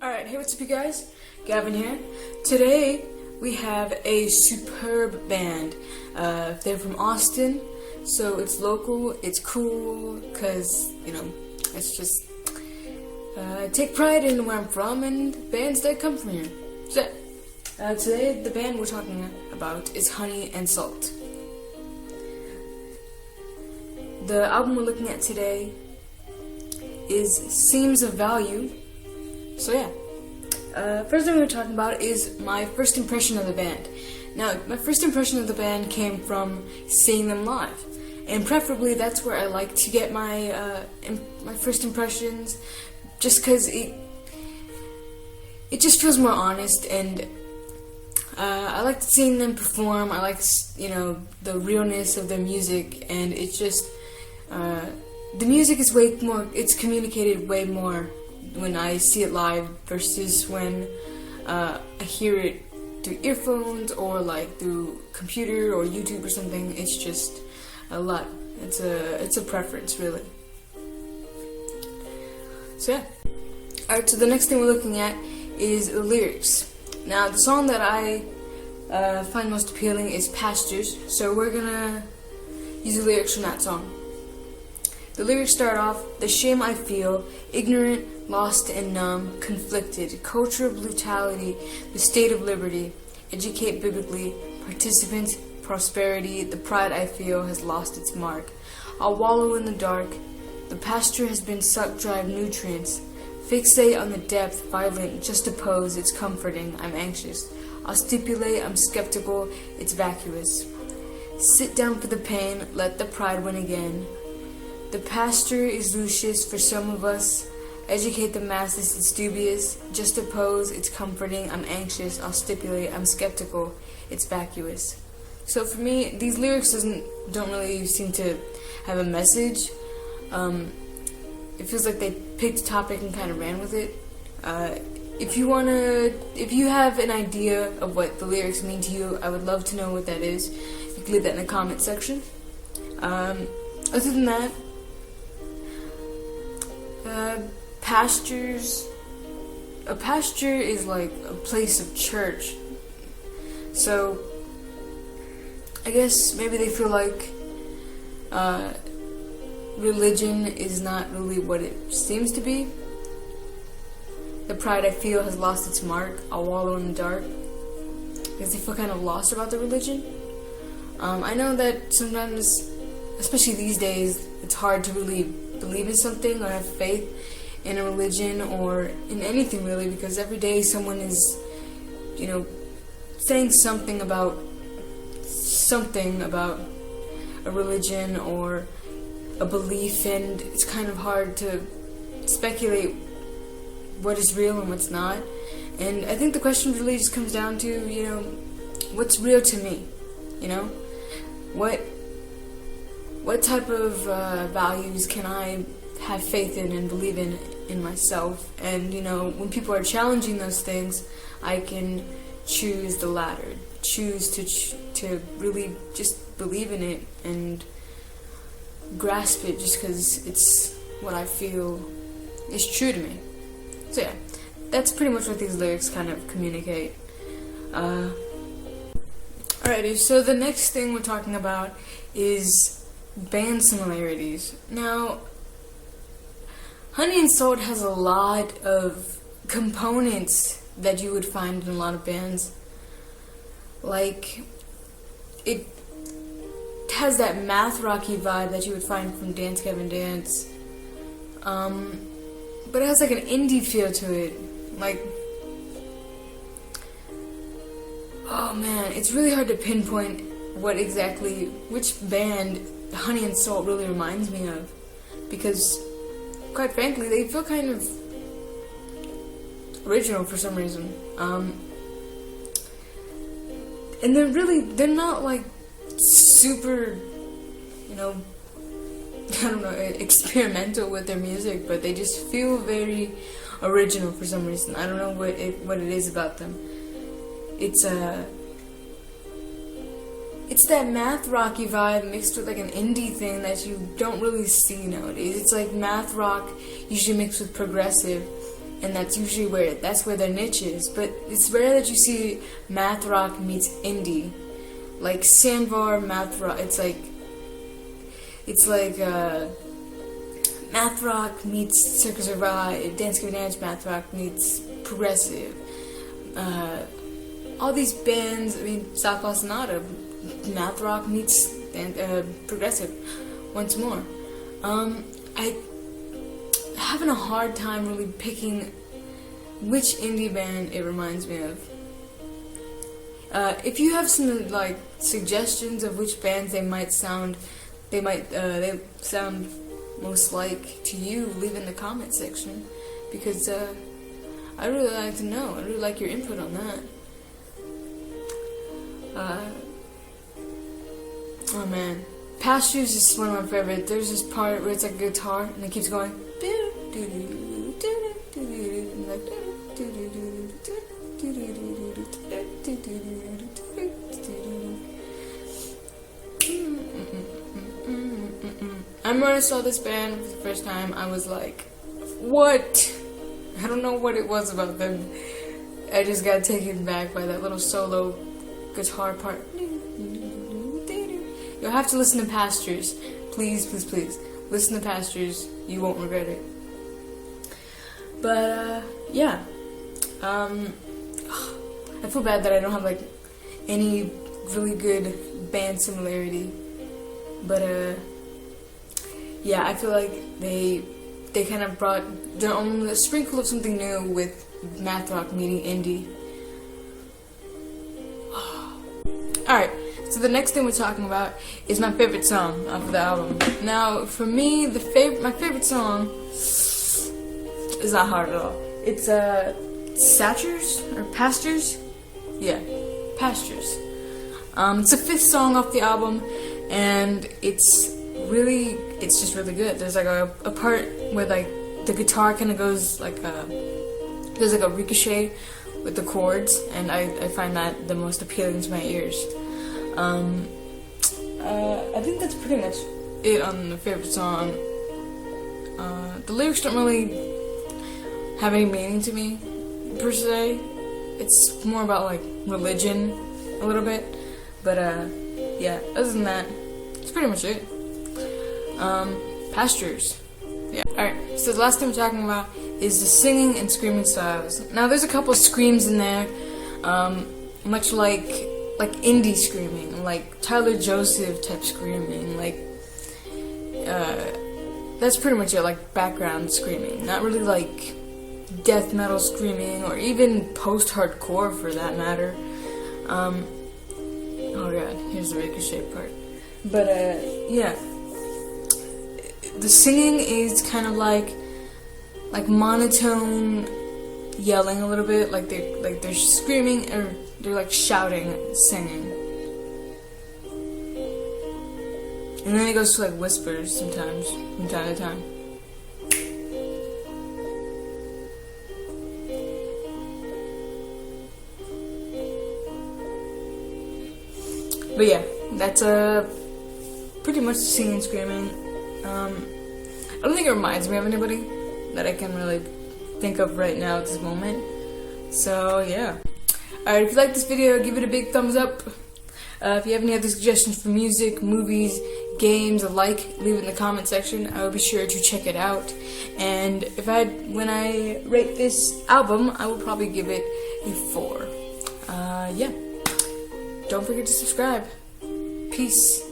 Alright, hey, what's up you guys? Gavin here. Today we have a superb band. They're from Austin, so it's local, it's cool, cause, it's just, I take pride in where I'm from and bands that come from here. So, today the band we're talking about is Honey and Salt. The album we're looking at today is Seams of Value. So yeah, first thing we're talking about is my first impression of the band. Now, my first impression of the band came from seeing them live, and preferably that's where I like to get my first impressions, just because it just feels more honest, and I like seeing them perform. I like the realness of their music, and it's just the music is way more. It's communicated way more when I see it live versus when I hear it through earphones or like through computer or YouTube or something. It's just a lot. It's a preference, really. So yeah. Alright, so the next thing we're looking at is the lyrics. Now, the song that I find most appealing is Pastures, so we're gonna use the lyrics from that song. The lyrics start off, "The shame I feel, ignorant, lost and numb, conflicted, culture of brutality, the state of liberty, educate biblically, participants, prosperity, the pride I feel has lost its mark. I'll wallow in the dark, the pasture has been sucked dry of nutrients, fixate on the depth, violent, just oppose, it's comforting, I'm anxious. I'll stipulate, I'm skeptical, it's vacuous. Sit down for the pain, let the pride win again. The pasture is Lucius for some of us. Educate the masses, it's dubious. Just oppose, it's comforting. I'm anxious, I'll stipulate. I'm skeptical, it's vacuous." So for me, these lyrics don't really seem to have a message. It feels like they picked a topic and kind of ran with it. If you have an idea of what the lyrics mean to you, I would love to know what that is. You can leave that in the comment section. Other than that, pastures. A pasture is like a place of church. So, I guess maybe they feel like religion is not really what it seems to be. The pride I feel has lost its mark. I'll wallow in the dark. Because they feel kind of lost about the religion. I know that sometimes, especially these days, it's hard to really believe in something or have faith in a religion or in anything really, because every day someone is, saying something about a religion or a belief, and it's kind of hard to speculate what is real and what's not. And I think the question really just comes down to, what's real to me? What type of values can I have faith in and believe in myself? And, when people are challenging those things, I can choose the latter. Choose to really just believe in it and grasp it just because it's what I feel is true to me. So yeah, that's pretty much what these lyrics kind of communicate. Alrighty, so the next thing we're talking about is band similarities. Now, Honey and Salt has a lot of components that you would find in a lot of bands. Like, it has that math rocky vibe that you would find from Dance Gavin Dance. But it has like an indie feel to it. Like, oh man, it's really hard to pinpoint which band Honey and Salt really reminds me of. Because, quite frankly, they feel kind of original for some reason. And they're not like super, experimental with their music, but they just feel very original for some reason. I don't know what it is about them. It's that math rocky vibe mixed with like an indie thing that you don't really see nowadays. It's like math rock usually mixed with progressive, and that's usually that's where their niche is. But it's rare that you see math rock meets indie, like Sandvar math rock. It's like math rock meets Circus of Ride, Dance Gavin Dance math rock meets progressive. All these bands, I mean, Southpaw Sonata, math rock meets progressive once more. I having a hard time really picking which indie band it reminds me of. If you have some like suggestions of which bands they sound most like to you, leave in the comment section, because I really like to know. I really like your input on that. Oh man, Pastures is one of my favorites. There's this part where it's like a guitar and it keeps going. I remember when I saw this band for the first time, I was like, what? I don't know what it was about them. I just got taken back by that little solo guitar part. You'll have to listen to Pastures. Please, please, please. Listen to Pastures. You won't regret it. But, yeah. I feel bad that I don't have, like, any really good band similarity. But, yeah, I feel like they kind of brought their own sprinkle of something new with math rock meeting indie. Alright, so the next thing we're talking about is my favorite song off the album. Now, for me, my favorite song is not hard at all. It's Satchers or Pastures? Yeah, Pastures. It's the 5th song off the album, and it's just really good. There's like a part where like the guitar kind of goes like there's like a ricochet with the chords, and I find that the most appealing to my ears. I think that's pretty much it on the favorite song. The lyrics don't really have any meaning to me per se. It's more about like religion a little bit, but yeah, other than that, it's pretty much it. Pastures. Yeah. Alright, so the last thing we're talking about is the singing and screaming styles. Now there's a couple of screams in there, much like indie screaming, like Tyler Joseph type screaming, like that's pretty much it, like background screaming, not really like death metal screaming or even post-hardcore for that matter. Oh god, here's the ricochet part. But yeah, the singing is kind of like monotone yelling a little bit, like they're screaming or they're like shouting, singing. And then it goes to like whispers sometimes, from time to time. But yeah, that's pretty much singing and screaming. I don't think it reminds me of anybody that I can really think of right now at this moment. So yeah. Alright, if you like this video, give it a big thumbs up. If you have any other suggestions for music, movies, games, alike, leave it in the comment section. I will be sure to check it out. And when I rate this album, I will probably give it a 4. Yeah. Don't forget to subscribe. Peace.